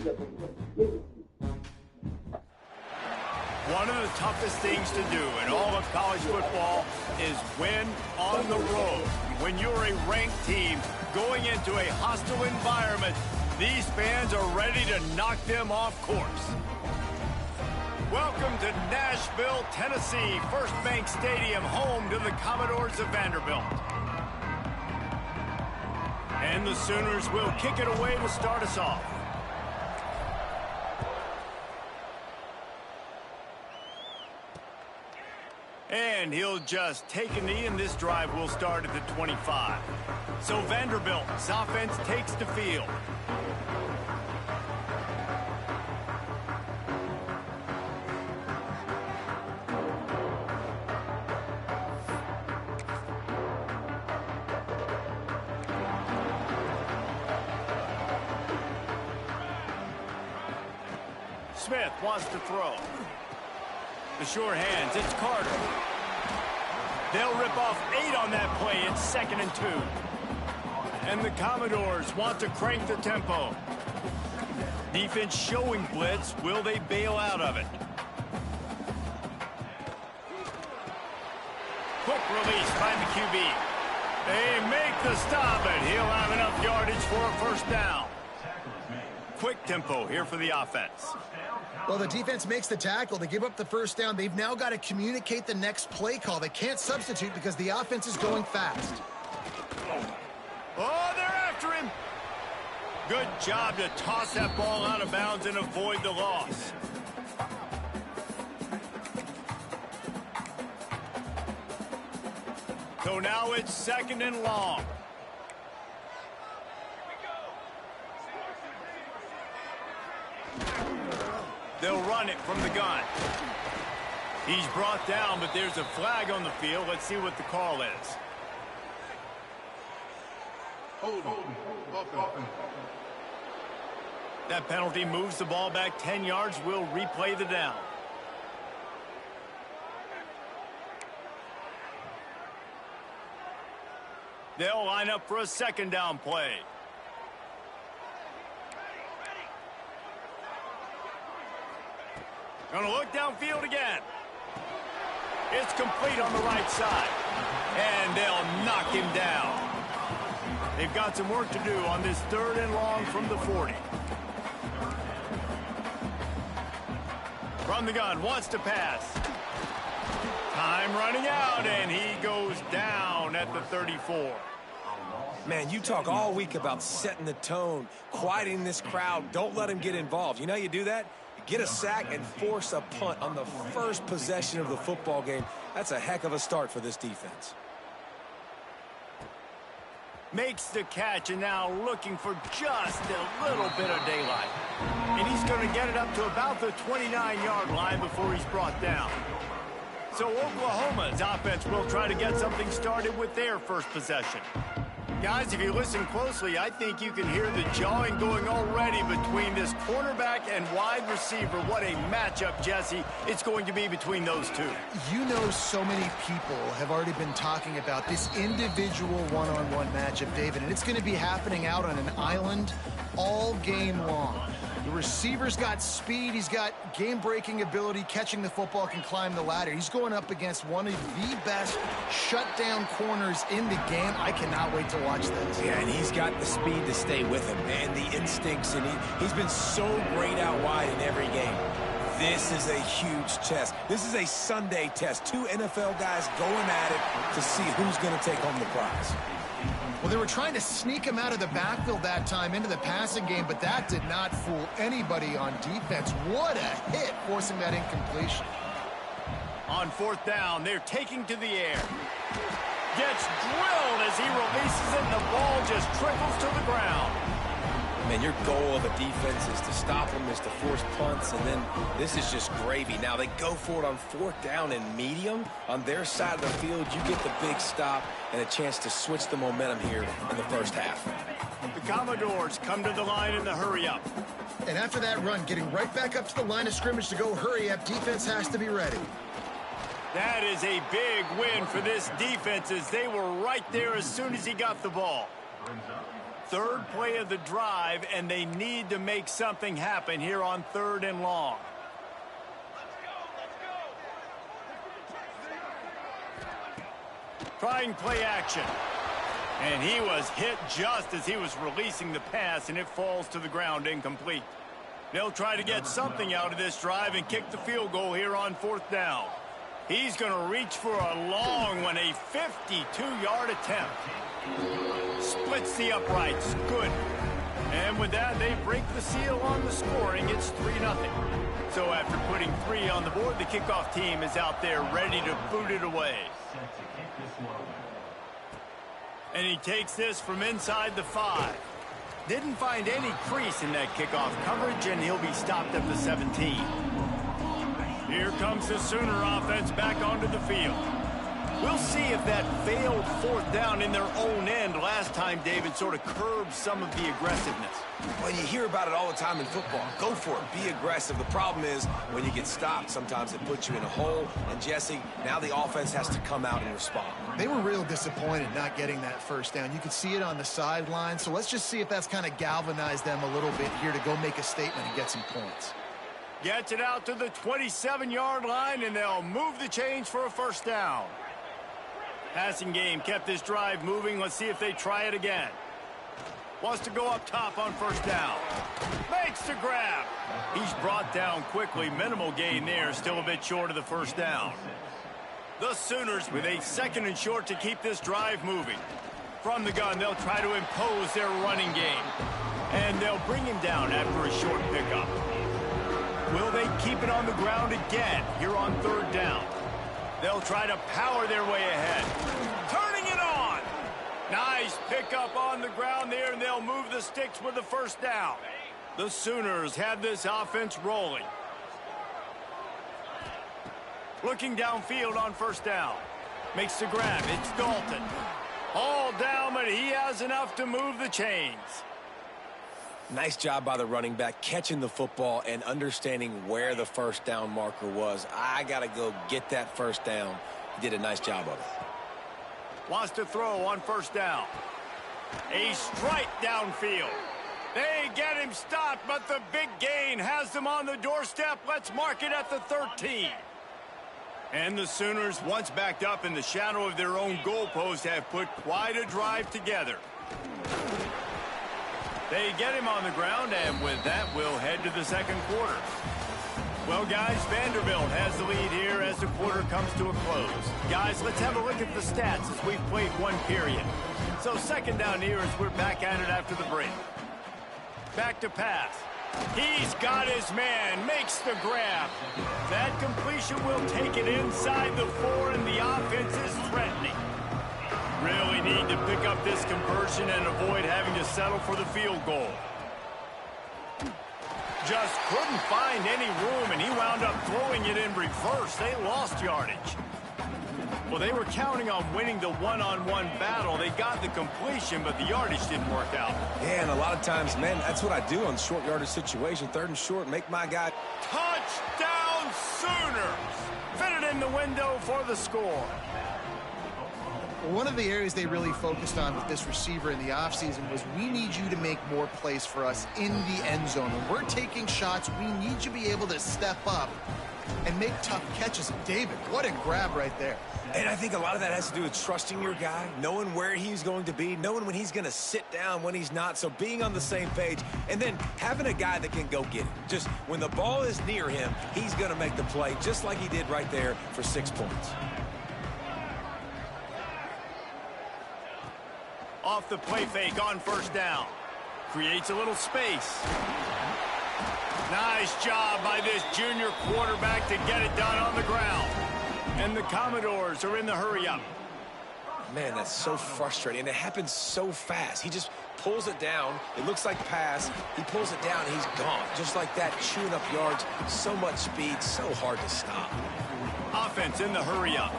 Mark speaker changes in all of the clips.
Speaker 1: One of the toughest things to do in all of college football is win on the road. When you're a ranked team going into a hostile environment, these fans are ready to knock them off course. Welcome to Nashville, Tennessee, First Bank Stadium, home to the Commodores of Vanderbilt. And the Sooners will kick it away to start us off. And he'll just take a knee, and this drive will start at the 25. So Vanderbilt's offense takes the field. Smith wants to throw. The short hands, it's Carter. They'll rip off 8 on that play. It's 2nd and 2. And the Commodores want to crank the tempo. Defense showing blitz. Will they bail out of it? Quick release by the QB. They make the stop, and he'll have enough yardage for a first down. Quick tempo here for the offense.
Speaker 2: Well, the defense makes the tackle. They give up the first down. They've now got to communicate the next play call. They can't substitute because the offense is going fast.
Speaker 1: Oh, they're after him. Good job to toss that ball out of bounds and avoid the loss. So now it's 2nd and long. They'll run it from the gun. He's brought down, but there's a flag on the field. Let's see what the call is. That penalty moves the ball back 10 yards. We'll replay the down. They'll line up for a 2nd down play. Gonna look downfield again. It's complete on the right side. And they'll knock him down. They've got some work to do on this 3rd and long from the 40. From the gun, wants to pass. Time running out, and he goes down at the 34.
Speaker 3: Man, you talk all week about setting the tone, quieting this crowd. Don't let them get involved. You know how you do that? Get a sack and force a punt on the first possession of the football game. That's a heck of a start for this defense.
Speaker 1: Makes the catch, and now looking for just a little bit of daylight. And he's going to get it up to about the 29-yard line before he's brought down. So Oklahoma's offense will try to get something started with their first possession. Guys, if you listen closely, I think you can hear the jawing going already between this cornerback and wide receiver. What a matchup, Jesse, it's going to be between those two.
Speaker 2: You know, so many people have already been talking about this individual one-on-one matchup, David, and it's going to be happening out on an island all game long. The receiver's got speed. He's got game-breaking ability. Catching the football, can climb the ladder. He's going up against one of the best shutdown corners in the game. I cannot wait to watch this.
Speaker 3: Yeah, and he's got the speed to stay with him, and the instincts, and he's been so great out wide in every game. This is a huge test. This is a Sunday test. 2 NFL guys going at it to see who's going to take home the prize.
Speaker 2: Well, they were trying to sneak him out of the backfield that time into the passing game, but that did not fool anybody on defense. What a hit, forcing that incompletion.
Speaker 1: On 4th down, they're taking to the air. Gets drilled as he releases it, and the ball just trickles to the ground.
Speaker 3: Man, your goal of a defense is to stop them, is to force punts, and then this is just gravy. Now, they go for it on 4th down and medium. On their side of the field, you get the big stop and a chance to switch the momentum here in the first half.
Speaker 1: The Commodores come to the line in the hurry-up.
Speaker 2: And after that run, getting right back up to the line of scrimmage to go hurry-up, defense has to be ready.
Speaker 1: That is a big win for this defense, as they were right there as soon as he got the ball. Third play of the drive, and they need to make something happen here on 3rd and long. Trying play action. And he was hit just as he was releasing the pass, and it falls to the ground incomplete. They'll try to get something out of this drive and kick the field goal here on 4th down. He's going to reach for a long one, a 52-yard attempt. Splits the uprights. Good. And with that, they break the seal on the scoring. It's 3-0. So after putting 3 on the board, the kickoff team is out there ready to boot it away. And he takes this from inside the 5. Didn't find any crease in that kickoff coverage, and he'll be stopped at the 17. Here comes the Sooner offense back onto the field. We'll see if that failed 4th down in their own end last time, David, sort of curbed some of the aggressiveness.
Speaker 3: Well, you hear about it all the time in football. Go for it. Be aggressive. The problem is when you get stopped, sometimes it puts you in a hole. And, Jesse, now the offense has to come out and respond.
Speaker 2: They were real disappointed not getting that 1st down. You could see it on the sideline. So let's just see if that's kind of galvanized them a little bit here to go make a statement and get some points.
Speaker 1: Gets it out to the 27-yard line, and they'll move the chains for a 1st down. Passing game kept this drive moving. Let's see if they try it again. Wants to go up top on 1st down. Makes the grab. He's brought down quickly. Minimal gain there. Still a bit short of the 1st down. The Sooners with a 2nd and short to keep this drive moving. From the gun, they'll try to impose their running game. And they'll bring him down after a short pickup. Will they keep it on the ground again here on 3rd down? They'll try to power their way ahead. Turning it on. Nice pickup on the ground there, and they'll move the sticks with the 1st down. The Sooners have this offense rolling. Looking downfield on 1st down. Makes the grab. It's Dalton. All down, but he has enough to move the chains.
Speaker 3: Nice job by the running back, catching the football and understanding where the 1st down marker was. I got to go get that 1st down. He did a nice job of it.
Speaker 1: Wants to throw on 1st down. A strike downfield. They get him stopped, but the big gain has them on the doorstep. Let's mark it at the 13. And the Sooners, once backed up in the shadow of their own goalpost, have put quite a drive together. They get him on the ground, and with that, we'll head to the 2nd quarter. Well, guys, Vanderbilt has the lead here as the quarter comes to a close. Guys, let's have a look at the stats as we've played 1 period. So 2nd down here as we're back at it after the break. Back to pass. He's got his man, makes the grab. That completion will take it inside the 4, and the offense is threatening. Really need to pick up this conversion and avoid having to settle for the field goal. Just couldn't find any room, and he wound up throwing it in reverse. They lost yardage. Well, they were counting on winning the one-on-one battle. They got the completion, but the yardage didn't work out.
Speaker 3: Yeah, and a lot of times, man, that's what I do on short yardage situation. 3rd and short, make my guy.
Speaker 1: Touchdown Sooners! Fitted in the window for the score.
Speaker 2: One of the areas they really focused on with this receiver in the offseason was we need you to make more plays for us in the end zone. When we're taking shots, we need you to be able to step up and make tough catches. David, what a grab right there.
Speaker 3: And I think a lot of that has to do with trusting your guy, knowing where he's going to be, knowing when he's going to sit down, when he's not. So being on the same page, and then having a guy that can go get it. Just when the ball is near him, he's going to make the play, just like he did right there for 6 points.
Speaker 1: Off the play fake on 1st down. Creates a little space. Nice job by this junior quarterback to get it done on the ground. And the Commodores are in the hurry-up.
Speaker 3: Man, that's so frustrating. And it happens so fast. He just pulls it down. It looks like pass. He pulls it down, and he's gone. Just like that, chewing up yards. So much speed, so hard to stop.
Speaker 1: Offense in the hurry-up.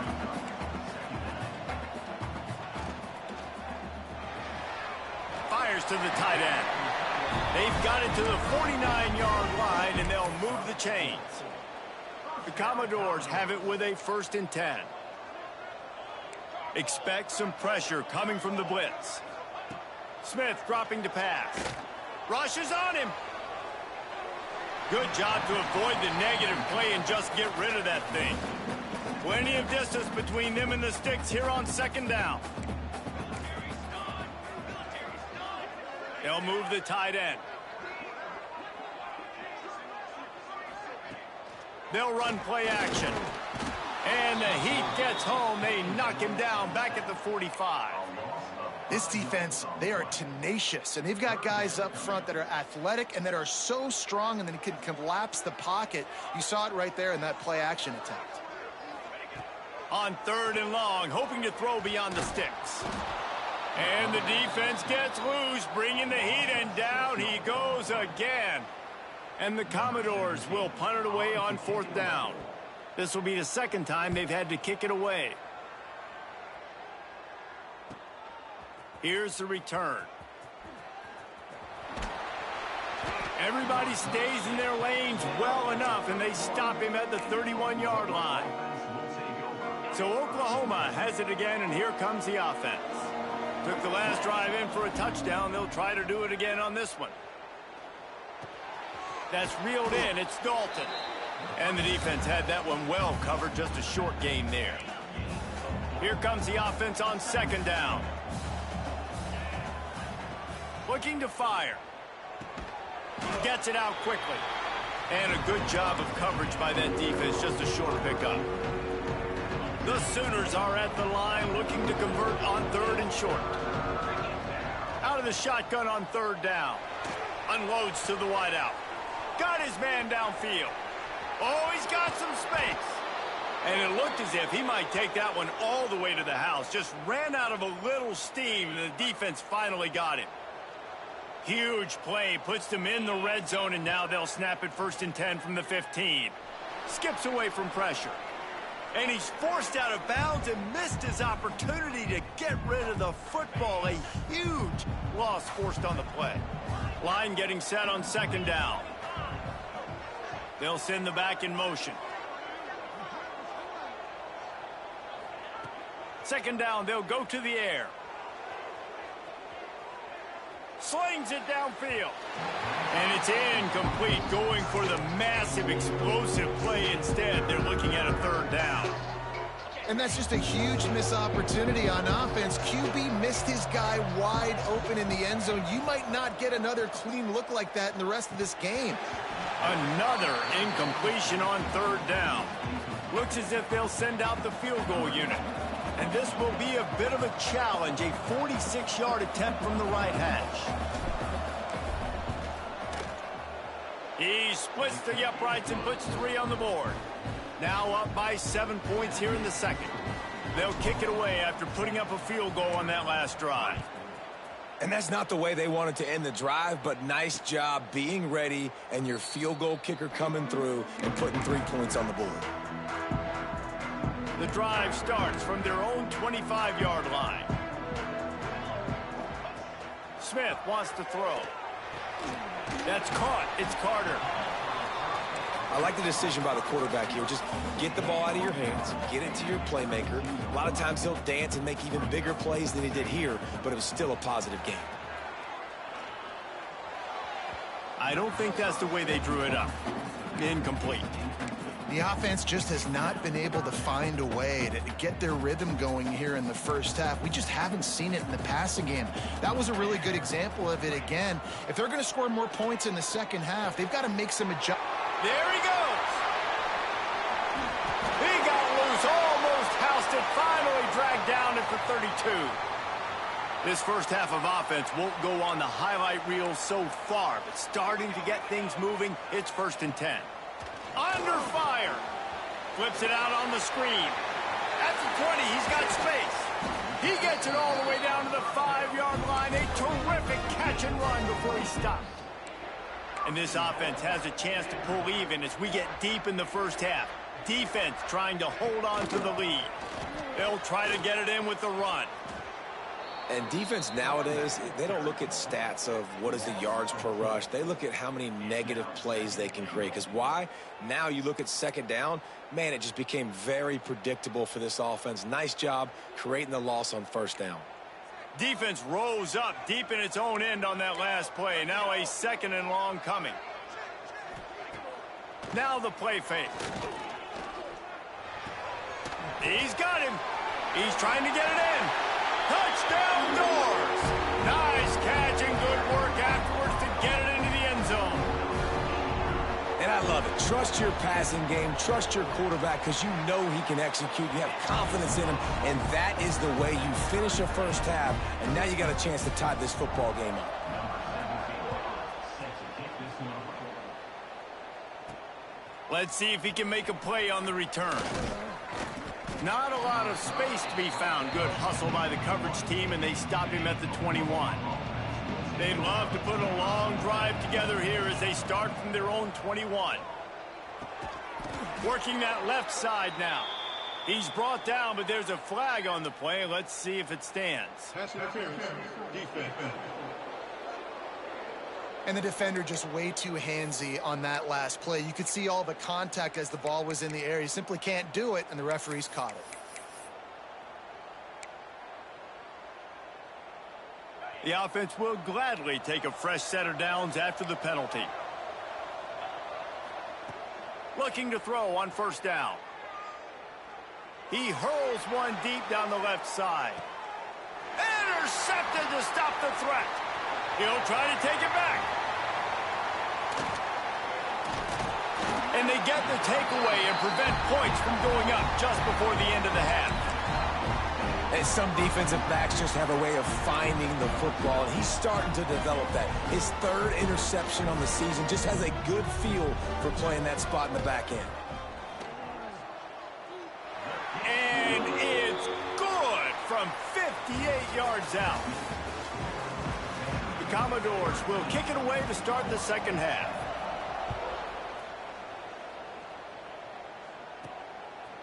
Speaker 1: Fires to the tight end. They've got it to the 49-yard line, and they'll move the chains. The Commodores have it with a 1st and 10. Expect some pressure coming from the blitz. Smith dropping to pass. Rushes on him. Good job to avoid the negative play and just get rid of that thing. Plenty of distance between them and the sticks here on second down. They'll move the tight end. They'll run play action. And the Heat gets home. They knock him down back at the 45.
Speaker 2: This defense, they are tenacious, and they've got guys up front that are athletic and that are so strong and then can collapse the pocket. You saw it right there in that play action attempt.
Speaker 1: On 3rd and long, hoping to throw beyond the sticks. And the defense gets loose, bringing the Heat, and down he goes again. And the Commodores will punt it away on 4th down. This will be the 2nd time they've had to kick it away. Here's the return. Everybody stays in their lanes well enough, and they stop him at the 31-yard line. So Oklahoma has it again, and here comes the offense. Took the last drive in for a touchdown. They'll try to do it again on this one. That's reeled in. It's Dalton. And the defense had that one well covered. Just a short gain there. Here comes the offense on 2nd down. Looking to fire. Gets it out quickly. And a good job of coverage by that defense. Just a short pickup. The Sooners are at the line looking to convert on 3rd and short. Out of the shotgun on 3rd down. Unloads to the wideout. Got his man downfield. Oh, he's got some space. And it looked as if he might take that one all the way to the house. Just ran out of a little steam, and the defense finally got him. Huge play, puts them in the red zone, and now they'll snap it 1st and 10 from the 15. Skips away from pressure. And he's forced out of bounds and missed his opportunity to get rid of the football. A huge loss forced on the play. Line getting set on 2nd down. They'll send the back in motion. 2nd down, they'll go to the air. Slings it downfield. And it's incomplete, going for the massive explosive play instead. They're looking at a 3rd down.
Speaker 2: And that's just a huge missed opportunity on offense. QB missed his guy wide open in the end zone. You might not get another clean look like that in the rest of this game.
Speaker 1: Another incompletion on 3rd down. Looks as if they'll send out the field goal unit. And this will be a bit of a challenge, a 46-yard attempt from the right hash. He splits the uprights and puts 3 on the board. Now up by 7 points here in the 2nd. They'll kick it away after putting up a field goal on that last drive.
Speaker 3: And that's not the way they wanted to end the drive, but nice job being ready and your field goal kicker coming through and putting 3 points on the board.
Speaker 1: The drive starts from their own 25-yard line. Smith wants to throw. That's caught. It's Carter.
Speaker 3: I like the decision by the quarterback here. Just get the ball out of your hands, get it to your playmaker. A lot of times he'll dance and make even bigger plays than he did here, but it was still a positive game.
Speaker 1: I don't think that's the way they drew it up. Incomplete.
Speaker 2: The offense just has not been able to find a way to get their rhythm going here in the first half. We just haven't seen it in the passing game. That was a really good example of it again. If they're going to score more points in the second half, they've got to make some adjustments.
Speaker 1: There he goes. He got loose, almost housed it, finally dragged down at the 32. This first half of offense won't go on the highlight reel so far, but starting to get things moving, it's 1st and 10. Under fire. Flips it out on the screen. At the 20, he's got space. He gets it all the way down to the 5-yard line. A terrific catch and run before he stopped. And this offense has a chance to pull even as we get deep in the first half. Defense trying to hold on to the lead. They'll try to get it in with the run.
Speaker 3: And defense nowadays, they don't look at stats of what is the yards per rush. They look at how many negative plays they can create. Because why? Now you look at 2nd down, man, it just became very predictable for this offense. Nice job creating the loss on 1st down.
Speaker 1: Defense rose up deep in its own end on that last play. Now a 2nd and long coming. Now the play fake. He's got him. He's trying to get it in. Touchdown Doors. Nice catch and good work afterwards to get it into the end zone.
Speaker 3: And I love it. Trust your passing game. Trust your quarterback because you know he can execute. You have confidence in him, and that is the way you finish a first half, and now you got a chance to tie this football game up.
Speaker 1: Let's see if he can make a play on the return. Not a lot of space to be found. Good hustle by the coverage team, and they stop him at the 21. They'd love to put a long drive together here as they start from their own 21. Working that left side now. He's brought down, but there's a flag on the play. Let's see if it stands.
Speaker 4: Pass interference. Defense.
Speaker 2: And the defender just way too handsy on that last play. You could see all the contact as the ball was in the air. He simply can't do it, and the referees caught it.
Speaker 1: The offense will gladly take a fresh set of downs after the penalty. Looking to throw on 1st down. He hurls one deep down the left side. Intercepted to stop the threat. He'll try to take it back. And they get the takeaway and prevent points from going up just before the end of the half.
Speaker 3: And some defensive backs just have a way of finding the football, and he's starting to develop that. His 3rd interception on the season, just has a good feel for playing that spot in the back end.
Speaker 1: And it's good from 58 yards out. The Commodores will kick it away to start the 2nd half.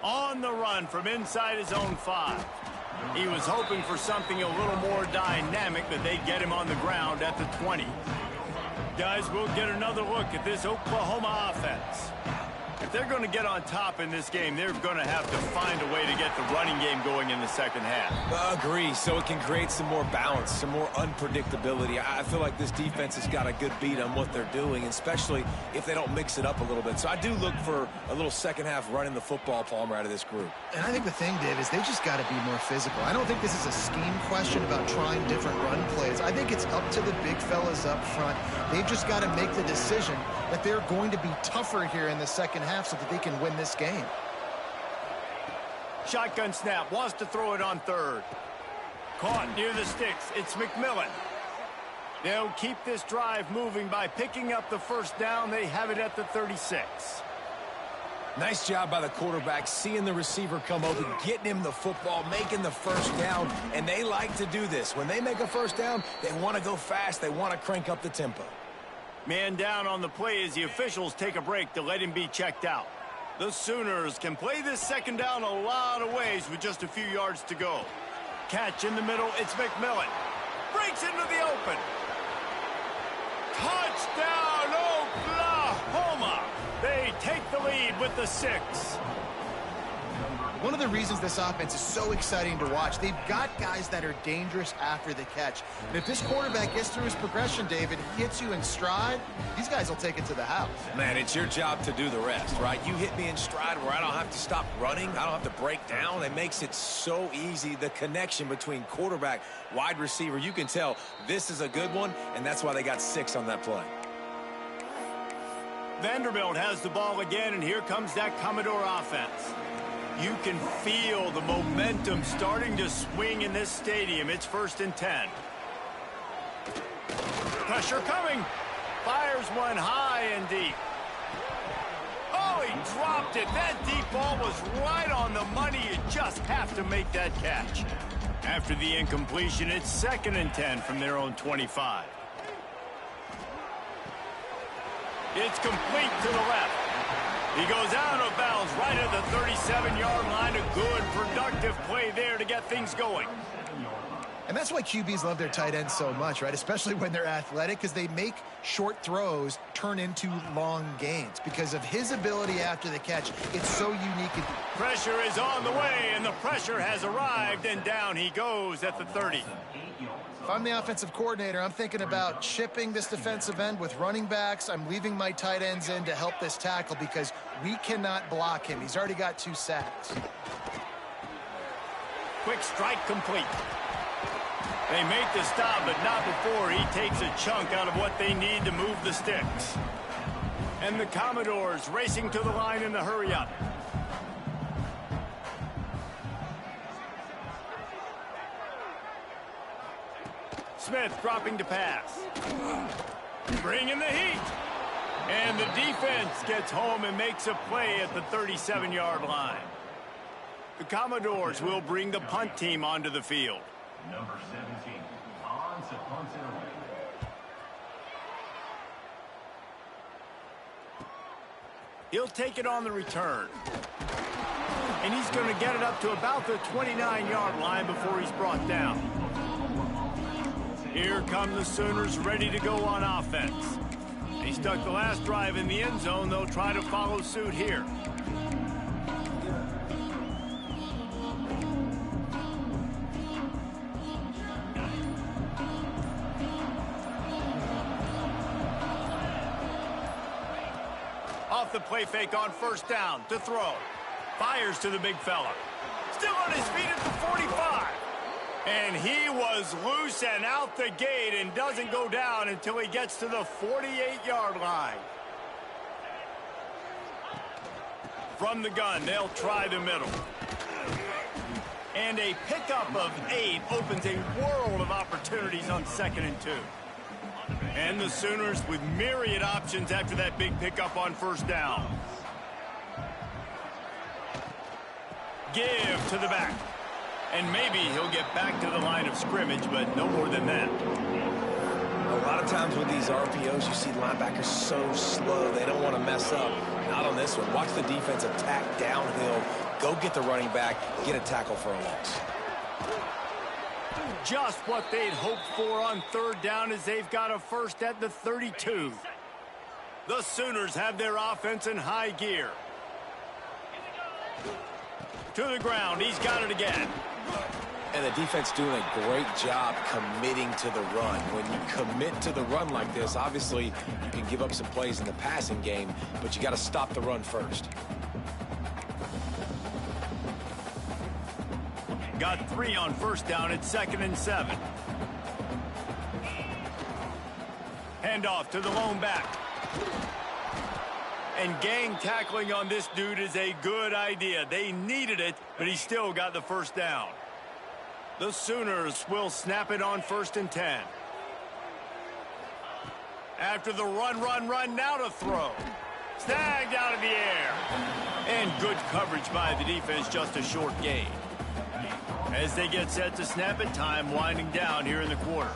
Speaker 1: On the run from inside his own 5. He was hoping for something a little more dynamic, but they get him on the ground at the 20. Guys, we'll get another look at this Oklahoma offense. If they're going to get on top in this game, they're going to have to find a way to get the running game going in the 2nd half.
Speaker 3: Agree, so it can create some more balance, some more unpredictability. I feel like this defense has got a good beat on what they're doing, especially if they don't mix it up a little bit. So I do look for a little 2nd half running the football, Palmer, out of this group.
Speaker 2: And I think the thing, Dave, is they just got to be more physical. I don't think this is a scheme question about trying different run plays. I think it's up to the big fellas up front. They've just got to make the decision that they're going to be tougher here in the 2nd half so that they can win this game.
Speaker 1: Shotgun snap, wants to throw it on 3rd. Caught near the sticks. It's McMillan. They'll keep this drive moving by picking up the 1st down. They have it at the 36.
Speaker 3: Nice job by the quarterback, seeing the receiver come open, getting him the football, making the 1st down, and they like to do this. When they make a 1st down, they want to go fast. They want to crank up the tempo.
Speaker 1: Man down on the play as the officials take a break to let him be checked out. The Sooners can play this 2nd down a lot of ways with just a few yards to go. Catch in the middle, it's McMillan. Breaks into the open. Touchdown, Oklahoma! They take the lead with the 6.
Speaker 2: One of the reasons this offense is so exciting to watch, they've got guys that are dangerous after the catch. And if this quarterback gets through his progression, David, hits you in stride, these guys will take it to the house.
Speaker 3: Man, it's your job to do the rest, right? You hit me in stride where I don't have to stop running. I don't have to break down. It makes it so easy, the connection between quarterback, wide receiver. You can tell this is a good one, and that's why they got 6 on that play.
Speaker 1: Vanderbilt has the ball again, and here comes that Commodore offense. You can feel the momentum starting to swing in this stadium. It's 1st and 10. Pressure coming. Fires one high and deep. Oh, he dropped it. That deep ball was right on the money. You just have to make that catch. After the incompletion, it's 2nd and 10 from their own 25. It's complete to the left. He goes out of bounds right at the 37-yard line. A good, productive play there to get things going.
Speaker 2: And that's why QBs love their tight ends so much, right? Especially when they're athletic, because they make short throws turn into long gains. Because of his ability after the catch, it's so unique.
Speaker 1: Pressure is on the way, and the pressure has arrived, and down he goes at the 30.
Speaker 2: If I'm the offensive coordinator, I'm thinking about chipping this defensive end with running backs. I'm leaving my tight ends in to help this tackle because we cannot block him. He's already got 2 sacks.
Speaker 1: Quick strike complete. They make the stop, but not before he takes a chunk out of what they need to move the sticks. And the Commodores racing to the line in the hurry-up. Smith dropping to pass. Bringing the heat. And the defense gets home and makes a play at the 37-yard line. The Commodores will bring the punt team onto the field.
Speaker 4: Number 17, on to punt it away.
Speaker 1: He'll take it on the return. And he's going to get it up to about the 29-yard line before he's brought down. Here come the Sooners ready to go on offense. They stuck the last drive in the end zone. They'll try to follow suit here. Off the play fake on first down to throw. Fires to the big fella. Still on his feet at the 45. And he was loose and out the gate and doesn't go down until he gets to the 48-yard line. From the gun, they'll try the middle. And a pickup of 8 opens a world of opportunities on 2nd and 2. And the Sooners with myriad options after that big pickup on first down. Give to the back. And maybe he'll get back to the line of scrimmage, but no more than that.
Speaker 3: A lot of times with these RPOs, you see linebackers so slow, they don't want to mess up. Not on this one. Watch the defense attack downhill, go get the running back, get a tackle for a loss.
Speaker 1: Just what they'd hoped for on third down as they've got a first at the 32. The Sooners have their offense in high gear. To the ground, he's got it again.
Speaker 3: And the defense doing a great job committing to the run. When you commit to the run like this, obviously you can give up some plays in the passing game, but you got to stop the run first.
Speaker 1: Got 3 on first down at 2nd and 7. Handoff to the lone back. And gang tackling on this dude is a good idea. They needed it, but he still got the first down. The Sooners will snap it on 1st and 10. After the run, now to throw. Snagged out of the air. And good coverage by the defense, just a short gain. As they get set to snap it, time winding down here in the quarter.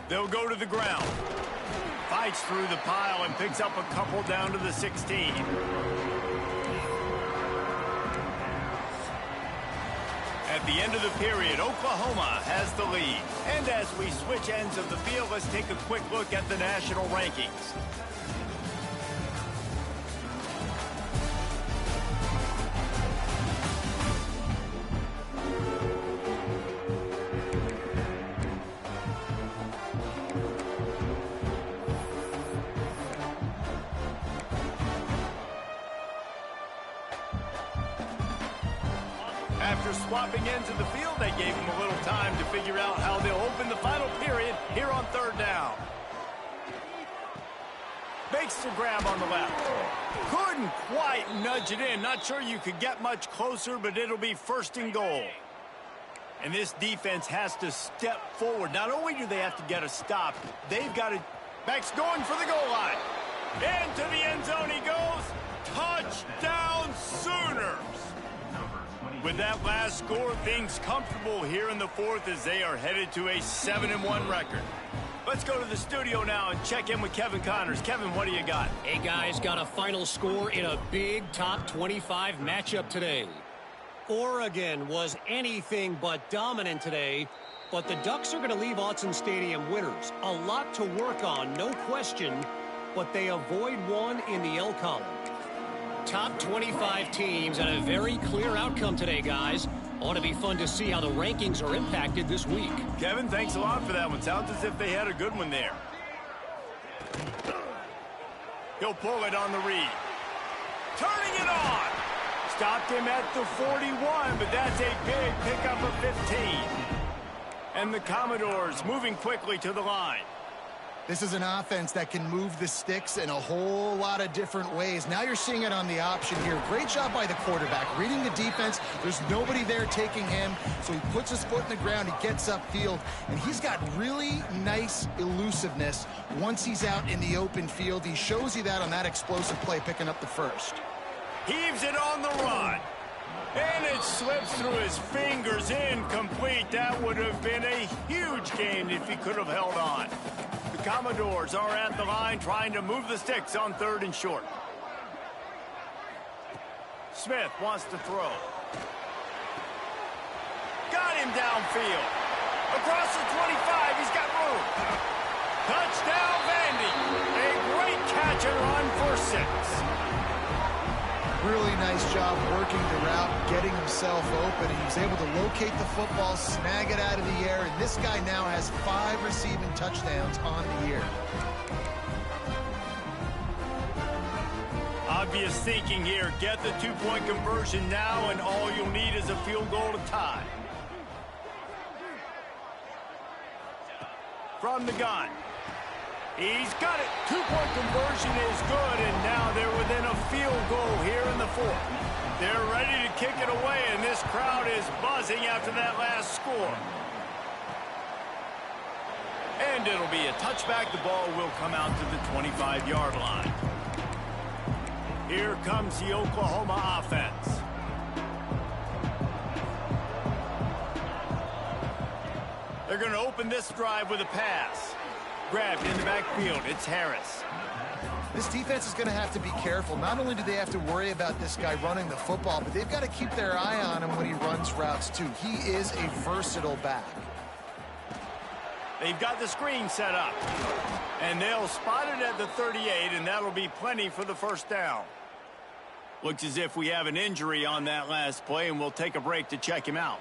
Speaker 1: They'll go to the ground. Fights through the pile and picks up a couple down to the 16. At the end of the period, Oklahoma has the lead. And as we switch ends of the field, let's take a quick look at the national rankings. After swapping ends of the field, they gave him a little time to figure out how they'll open the final period here on third down. Makes the grab on the left. Couldn't quite nudge it in. Not sure you could get much closer, but it'll be 1st and goal. And this defense has to step forward. Not only do they have to get a stop, they've got to... Back's going for the goal line. Into the end zone he goes. Touchdown Sooners. With that last score, things comfortable here in the 4th as they are headed to a 7-1 record. Let's go to the studio now and check in with Kevin Connors. Kevin, what do you got?
Speaker 5: Hey, guys, got a final score in a big top 25 matchup today. Oregon was anything but dominant today, but the Ducks are going to leave Autzen Stadium winners. A lot to work on, no question, but they avoid one in the L column. Top 25 teams and a very clear outcome today, guys. Ought to be fun to see how the rankings are impacted this week.
Speaker 1: Kevin, thanks a lot for that one. Sounds as if they had a good one there. He'll pull it on the read. Turning it on. Stopped him at the 41, but that's a big pickup of 15. And the Commodores moving quickly to the line.
Speaker 2: This is an offense that can move the sticks in a whole lot of different ways. Now you're seeing it on the option here. Great job by the quarterback. Reading the defense, there's nobody there taking him, so he puts his foot in the ground, he gets upfield, and he's got really nice elusiveness once he's out in the open field. He shows you that on that explosive play, picking up the first.
Speaker 1: Heaves it on the run. And it slips through his fingers, incomplete. That would have been a huge gain if he could have held on. The Commodores are at the line trying to move the sticks on 3rd and short. Smith wants to throw. Got him downfield. Across the 25, he's got room. Touchdown, Vandy. A great catch and run for 6.
Speaker 2: Really nice job working the route, getting himself open. He was able to locate the football, snag it out of the air, and this guy now has 5 receiving touchdowns on the year.
Speaker 1: Obvious thinking here. Get the 2-point conversion now, and all you'll need is a field goal to tie. From the gun. He's got it. 2-point conversion is good, and now they're within a field goal here in the 4th. They're ready to kick it away, and this crowd is buzzing after that last score. And it'll be a touchback. The ball will come out to the 25-yard line. Here comes the Oklahoma offense. They're going to open this drive with a pass. Grabbed in the backfield. It's Harris.
Speaker 2: This defense is going to have to be careful. Not only do they have to worry about this guy running the football, but they've got to keep their eye on him when he runs routes, too. He is a versatile back.
Speaker 1: They've got the screen set up. And they'll spot it at the 38, and that'll be plenty for the first down. Looks as if we have an injury on that last play, and we'll take a break to check him out.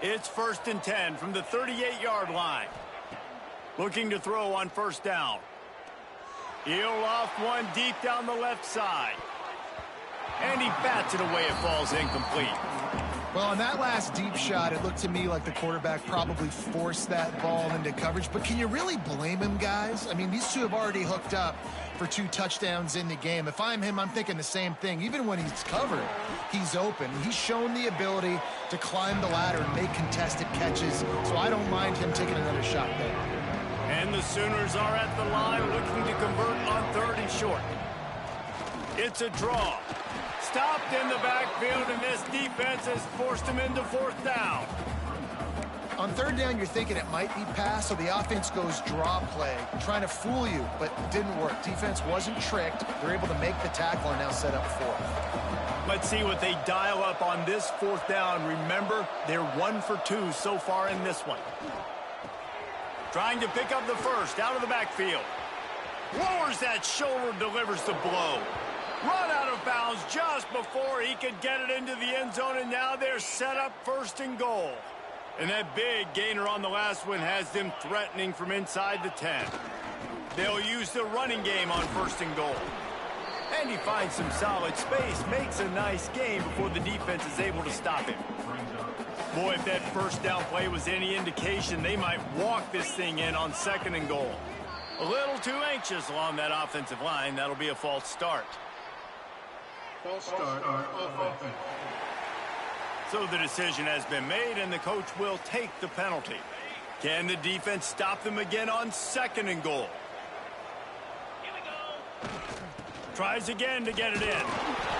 Speaker 1: It's 1st and 10 from the 38-yard line. Looking to throw on 1st down. He'll off one deep down the left side. And he bats it away. It falls incomplete.
Speaker 2: Well, on that last deep shot, it looked to me like the quarterback probably forced that ball into coverage. But can you really blame him, guys? I mean, these two have already hooked up for 2 touchdowns in the game. If I'm him, I'm thinking the same thing. Even when he's covered, he's open. He's shown the ability to climb the ladder and make contested catches. So I don't mind him taking another shot there.
Speaker 1: And the Sooners are at the line looking to convert on 3rd and short. It's a draw. Stopped in the backfield, and this defense has forced him into 4th down.
Speaker 2: On 3rd down, you're thinking it might be pass, so the offense goes draw play, trying to fool you, but it didn't work. Defense wasn't tricked. They're able to make the tackle and now set up 4th.
Speaker 1: Let's see what they dial up on this 4th down. Remember, they're 1 for 2 so far in this one. Trying to pick up the first out of the backfield. Lowers that shoulder, delivers the blow. Run out of bounds just before he could get it into the end zone, and now they're set up 1st and goal. And that big gainer on the last one has them threatening from inside the 10. They'll use the running game on 1st and goal. And he finds some solid space, makes a nice game before the defense is able to stop him. Boy, if that 1st down play was any indication, they might walk this thing in on 2nd and goal. A little too anxious along that offensive line. That'll be a false start.
Speaker 6: False start on offense.
Speaker 1: So the decision has been made, and the coach will take the penalty. Can the defense stop them again on 2nd and goal? Tries again to get it in.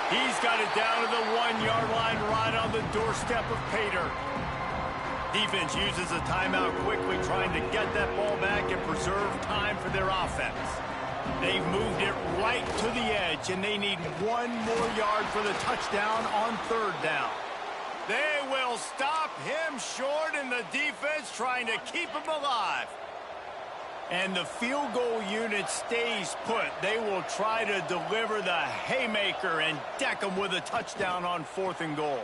Speaker 1: He's got it down to the 1-yard line right on the doorstep of Pater. Defense uses a timeout quickly, trying to get that ball back and preserve time for their offense. They've moved it right to the edge, and they need 1 more yard for the touchdown on 3rd down. They will stop him short, and the defense trying to keep him alive. And the field goal unit stays put. They will try to deliver the haymaker and deck him with a touchdown on 4th and goal.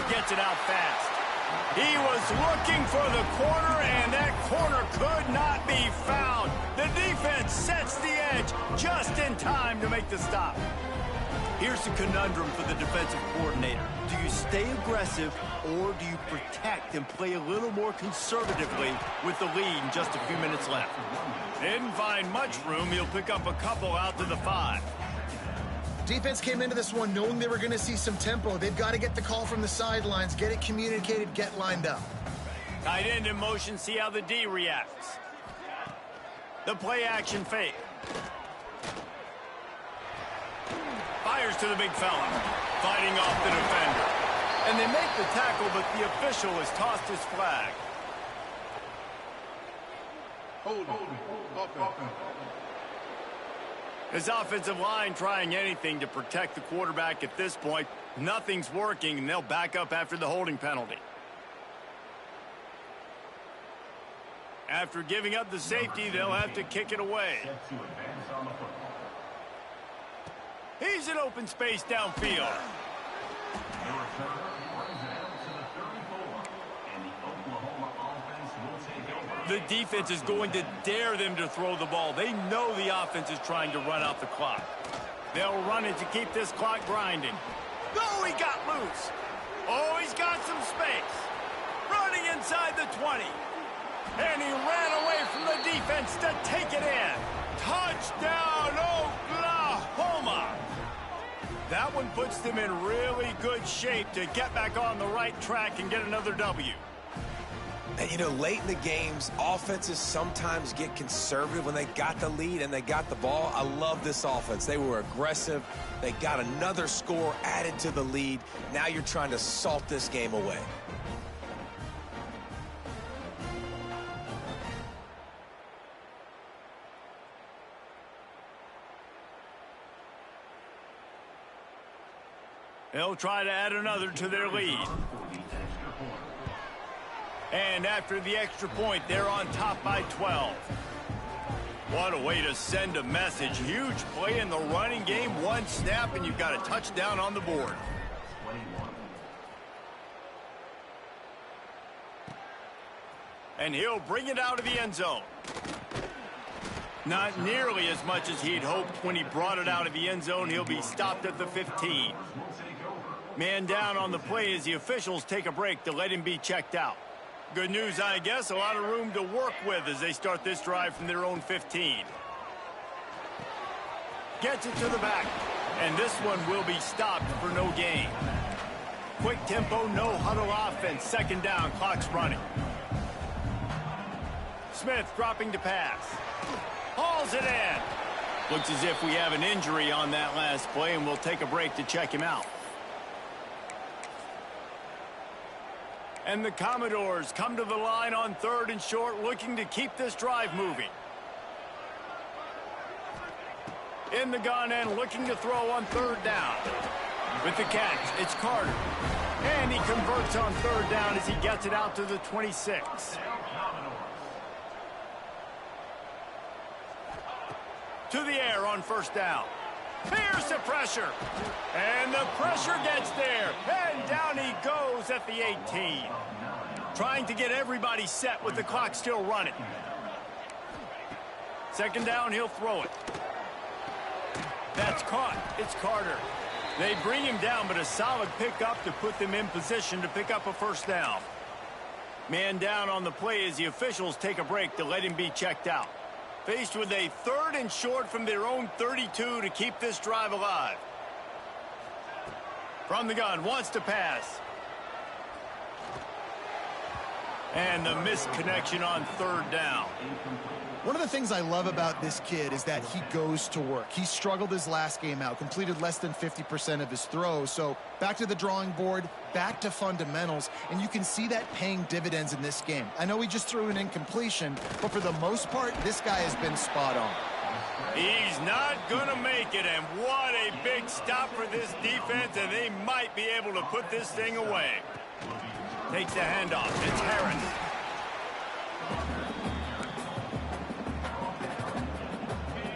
Speaker 1: Gets it out fast. He was looking for the corner, and that corner could not be found. The defense sets the edge just in time to make the stop. Here's the conundrum for the defensive coordinator. Do you stay aggressive, or do you protect and play a little more conservatively with the lead and just a few minutes left? Didn't find much room. He'll pick up a couple out to the 5.
Speaker 2: Defense came into this one knowing they were going to see some tempo. They've got to get the call from the sidelines, get it communicated, get lined up.
Speaker 1: Tight end in motion, see how the D reacts. The play action fake. Fires to the big fella, fighting off the defender. And they make the tackle, but the official has tossed his flag.
Speaker 6: Holding. Offense.
Speaker 1: His offensive line trying anything to protect the quarterback at this point. Nothing's working, and they'll back up after the holding penalty. After giving up the safety, they'll have to kick it away.
Speaker 4: Set to advance on the football.
Speaker 1: He's in open space downfield.
Speaker 4: The returner brings it out to the 34, and the Oklahoma offense will take over.
Speaker 1: The defense is going to dare them to throw the ball. They know the offense is trying to run out the clock. They'll run it to keep this clock grinding. Oh, he got loose. Oh, he's got some space. Running inside the 20. And he ran away from the defense to take it in. Touchdown, Oklahoma! That one puts them in really good shape to get back on the right track and get another W.
Speaker 3: And, you know, late in the games, offenses sometimes get conservative when they got the lead and they got the ball. I love this offense. They were aggressive. They got another score added to the lead. Now you're trying to salt this game away.
Speaker 1: They'll try to add another to their lead. And after the extra point, they're on top by 12. What a way to send a message. Huge play in the running game. One snap, and you've got a touchdown on the board. And he'll bring it out of the end zone. Not nearly as much as he'd hoped when he brought it out of the end zone. He'll be stopped at the 15. Man down on the play as the officials take a break to let him be checked out. Good news, I guess. A lot of room to work with as they start this drive from their own 15. Gets it to the back. And this one will be stopped for no gain. Quick tempo, no huddle offense. 2nd down, clock's running. Smith dropping to pass. Hauls it in. Looks as if we have an injury on that last play, and we'll take a break to check him out. And the Commodores come to the line on 3rd and short, looking to keep this drive moving. In the gun and looking to throw on 3rd down. With the catch, it's Carter. And he converts on 3rd down as he gets it out to the 26. To the air on 1st down. Here's the pressure. And the pressure gets there. And down he goes at the 18. Trying to get everybody set with the clock still running. 2nd down, he'll throw it. That's caught. It's Carter. They bring him down, but a solid pickup to put them in position to pick up a 1st down. Man down on the play as the officials take a break to let him be checked out. Faced with a 3rd and short from their own 32 to keep this drive alive. From the gun, wants to pass. And the missed connection on 3rd down.
Speaker 2: One of the things I love about this kid is that he goes to work. He struggled his last game out, completed less than 50% of his throws. So back to the drawing board, back to fundamentals, and you can see that paying dividends in this game. I know he just threw an incompletion, but for the most part, this guy has been spot on.
Speaker 1: He's not going to make it, and what a big stop for this defense, and they might be able to put this thing away. Takes the handoff. It's Herron.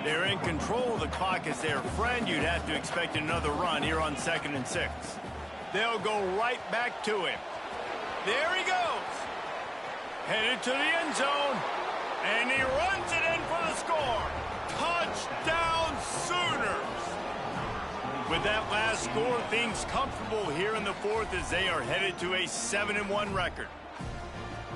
Speaker 1: They're in control. The clock is their friend. You'd have to expect another run here on 2nd and 6. They'll go right back to him. There he goes. Headed to the end zone. And he runs it in for the score. Touchdown Sooners. With that last score, things comfortable here in the 4th as they are headed to a 7-1 record.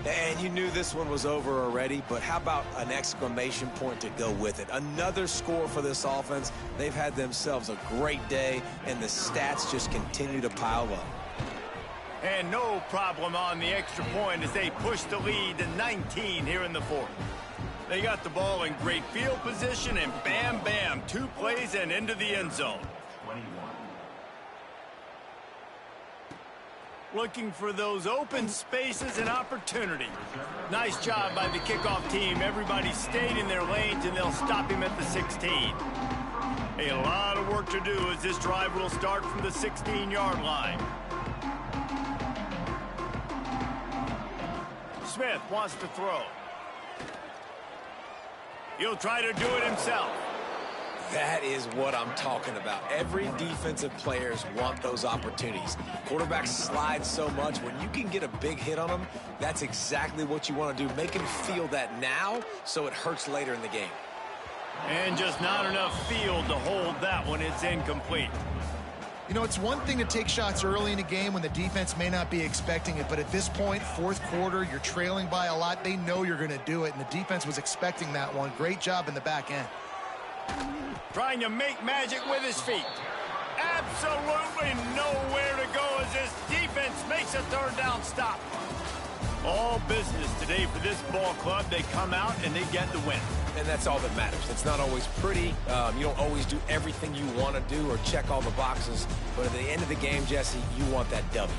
Speaker 3: And you knew this one was over already, but how about an exclamation point to go with it? Another score for this offense. They've had themselves a great day, and the stats just continue to pile up.
Speaker 1: And no problem on the extra point as they push the lead to 19 here in the 4th. They got the ball in great field position, and bam, bam, 2 plays and into the end zone.
Speaker 4: 21.
Speaker 1: Looking for those open spaces and opportunity. Nice job by the kickoff team. Everybody stayed in their lanes, and they'll stop him at the 16. A lot of work to do as this drive will start from the 16-yard line. Smith wants to throw. He'll try to do it himself.
Speaker 3: That is what I'm talking about. Every defensive players want those opportunities. Quarterbacks slide so much. When you can get a big hit on them, that's exactly what you want to do. Make him feel that now so it hurts later in the game.
Speaker 1: And just not enough field to hold that one. It's incomplete.
Speaker 2: You know, it's one thing to take shots early in a game when the defense may not be expecting it, but at this point, 4th quarter, you're trailing by a lot. They know you're going to do it, and the defense was expecting that one. Great job in the back end.
Speaker 1: Trying to make magic with his feet. Absolutely nowhere to go as this defense makes a 3rd down stop. All business today for this ball club. They come out and they get the win.
Speaker 3: And that's all that matters. It's not always pretty. You don't always do everything you want to do or check all the boxes. But at the end of the game, Jesse, you want that W.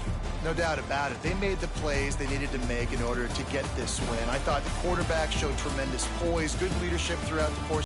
Speaker 2: No doubt about it. They made the plays they needed to make in order to get this win. I thought the quarterback showed tremendous poise, good leadership throughout the course.